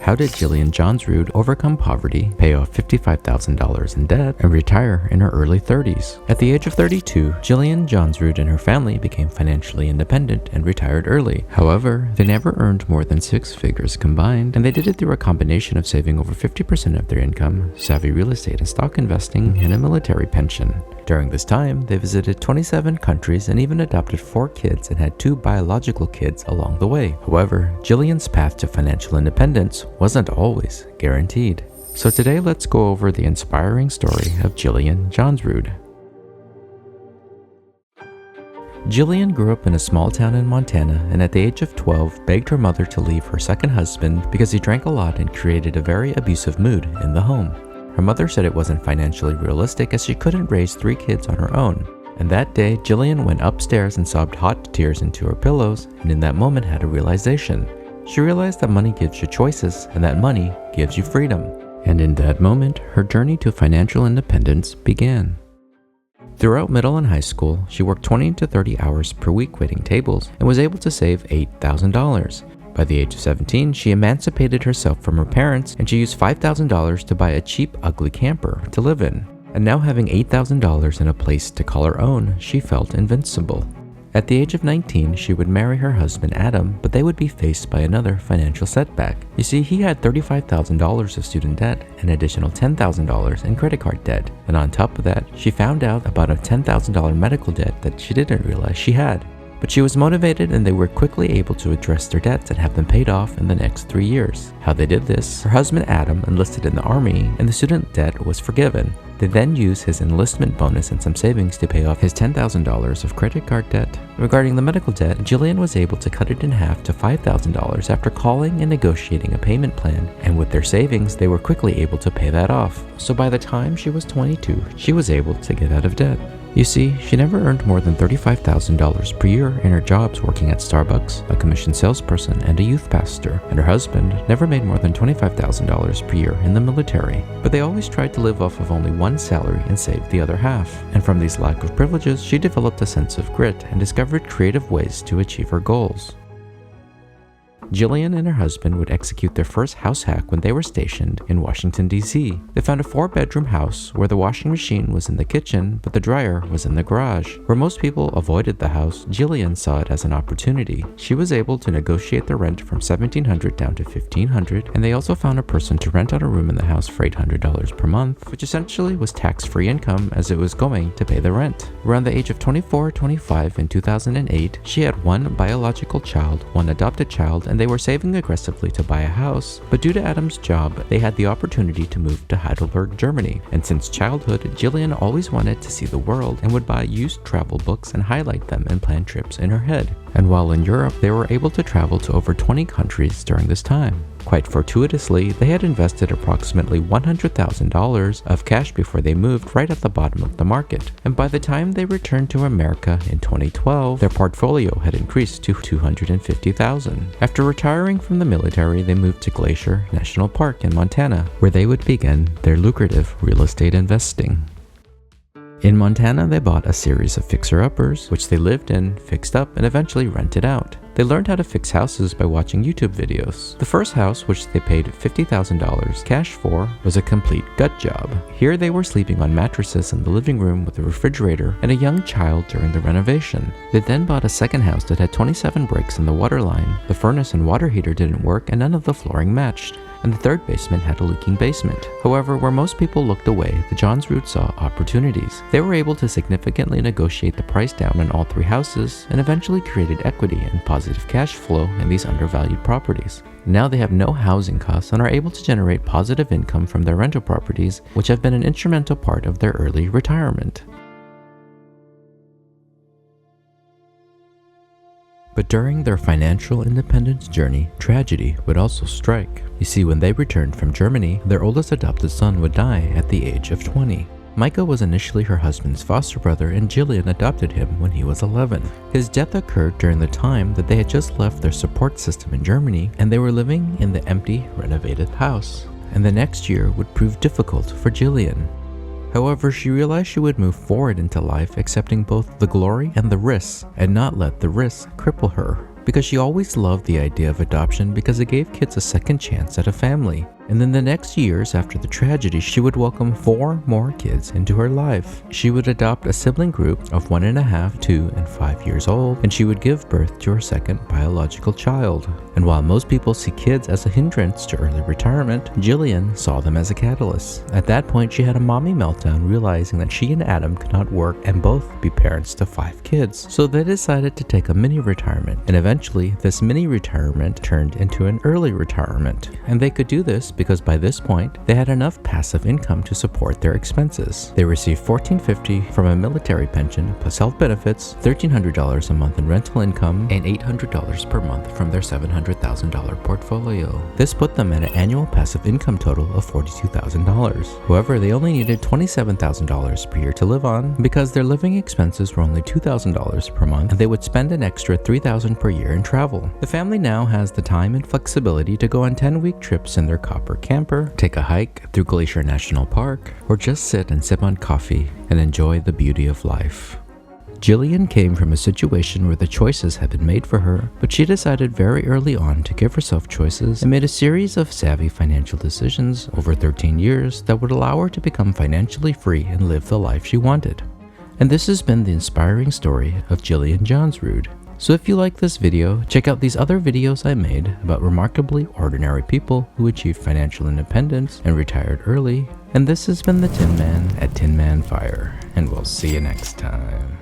How did Jillian Johnsrud overcome poverty, pay off $55,000 in debt, and retire in her early 30s? At the age of 32, Jillian Johnsrud and her family became financially independent and retired early. However, they never earned more than 6 figures combined, and they did it through a combination of saving over 50% of their income, savvy real estate and stock investing, and a military pension. During this time, they visited 27 countries and even adopted 4 kids and had 2 biological kids along the way. However, Jillian's path to financial independence wasn't always guaranteed. So today let's go over the inspiring story of Jillian Johnsrud. Jillian grew up in a small town in Montana and at the age of 12 begged her mother to leave her second husband because he drank a lot and created a very abusive mood in the home. Her mother said it wasn't financially realistic as she couldn't raise 3 kids on her own. And that day, Jillian went upstairs and sobbed hot tears into her pillows, and in that moment had a realization. She realized that money gives you choices and that money gives you freedom. And in that moment, her journey to financial independence began. Throughout middle and high school, she worked 20 to 30 hours per week waiting tables and was able to save $8,000. By the age of 17, she emancipated herself from her parents and she used $5,000 to buy a cheap, ugly camper to live in. And now having $8,000 in a place to call her own, she felt invincible. At the age of 19, she would marry her husband Adam, but they would be faced by another financial setback. You see, he had $35,000 of student debt, an additional $10,000 in credit card debt. And on top of that, she found out about a $10,000 medical debt that she didn't realize she had. But she was motivated and they were quickly able to address their debts and have them paid off in the next 3 years. How they did this: her husband Adam enlisted in the army and the student debt was forgiven. They then used his enlistment bonus and some savings to pay off his $10,000 of credit card debt. Regarding the medical debt, Jillian was able to cut it in half to $5,000 after calling and negotiating a payment plan, and with their savings, they were quickly able to pay that off. So by the time she was 22, she was able to get out of debt. You see, she never earned more than $35,000 per year in her jobs working at Starbucks, a commissioned salesperson, and a youth pastor, and her husband never made more than $25,000 per year in the military. But they always tried to live off of only one salary and save the other half. And from these lack of privileges, she developed a sense of grit and discovered creative ways to achieve her goals. Jillian and her husband would execute their first house hack when they were stationed in Washington, D.C. They found a 4-bedroom house where the washing machine was in the kitchen, but the dryer was in the garage. Where most people avoided the house, Jillian saw it as an opportunity. She was able to negotiate the rent from $1,700 down to $1,500, and they also found a person to rent out a room in the house for $800 per month, which essentially was tax-free income as it was going to pay the rent. Around the age of 24-25 in 2008, she had 1 biological child, 1 adopted child, and they were saving aggressively to buy a house, but due to Adam's job, they had the opportunity to move to Heidelberg, Germany. And since childhood, Jillian always wanted to see the world and would buy used travel books and highlight them and plan trips in her head. And while in Europe, they were able to travel to over 20 countries during this time. Quite fortuitously, they had invested approximately $100,000 of cash before they moved right at the bottom of the market. And by the time they returned to America in 2012, their portfolio had increased to $250,000. After retiring from the military, they moved to Glacier National Park in Montana, where they would begin their lucrative real estate investing. In Montana, they bought a series of fixer-uppers, which they lived in, fixed up, and eventually rented out. They learned how to fix houses by watching YouTube videos. The first house, which they paid $50,000 cash for, was a complete gut job. Here they were sleeping on mattresses in the living room with a refrigerator and a young child during the renovation. They then bought a second house that had 27 breaks in the water line. The furnace and water heater didn't work and none of the flooring matched. And the third basement had a leaking basement. However, where most people looked away, the Johnsrud saw opportunities. They were able to significantly negotiate the price down on all 3 houses and eventually created equity and positive cash flow in these undervalued properties. Now they have no housing costs and are able to generate positive income from their rental properties, which have been an instrumental part of their early retirement. But during their financial independence journey, tragedy would also strike. You see, when they returned from Germany, their oldest adopted son would die at the age of 20. Micah was initially her husband's foster brother, and Jillian adopted him when he was 11. His death occurred during the time that they had just left their support system in Germany, and they were living in the empty, renovated house. And the next year would prove difficult for Jillian. However, she realized she would move forward into life accepting both the glory and the risks, and not let the risks cripple her. because she always loved the idea of adoption because it gave kids a second chance at a family. And then the next years after the tragedy, she would welcome 4 more kids into her life. She would adopt a sibling group of 1.5, 2, and 5 years old, and she would give birth to her second biological child. And while most people see kids as a hindrance to early retirement, Jillian saw them as a catalyst. At that point, she had a mommy meltdown, realizing that she and Adam could not work and both be parents to 5 kids. So they decided to take a mini retirement, and eventually this mini retirement turned into an early retirement. And they could do this because by this point, they had enough passive income to support their expenses. They received $1,450 from a military pension plus health benefits, $1,300 a month in rental income, and $800 per month from their $700,000 portfolio. This put them at an annual passive income total of $42,000. However, they only needed $27,000 per year to live on because their living expenses were only $2,000 per month, and they would spend an extra $3,000 per year in travel. The family now has the time and flexibility to go on 10-week trips in their copper camper, take a hike through Glacier National Park, or just sit and sip on coffee and enjoy the beauty of life. Jillian came from a situation where the choices had been made for her, but she decided very early on to give herself choices and made a series of savvy financial decisions over 13 years that would allow her to become financially free and live the life she wanted. And this has been the inspiring story of Jillian Johnsrud. So if you like this video, check out these other videos I made about remarkably ordinary people who achieved financial independence and retired early. And this has been the Tin Man at TinManFIRE, and we'll see you next time.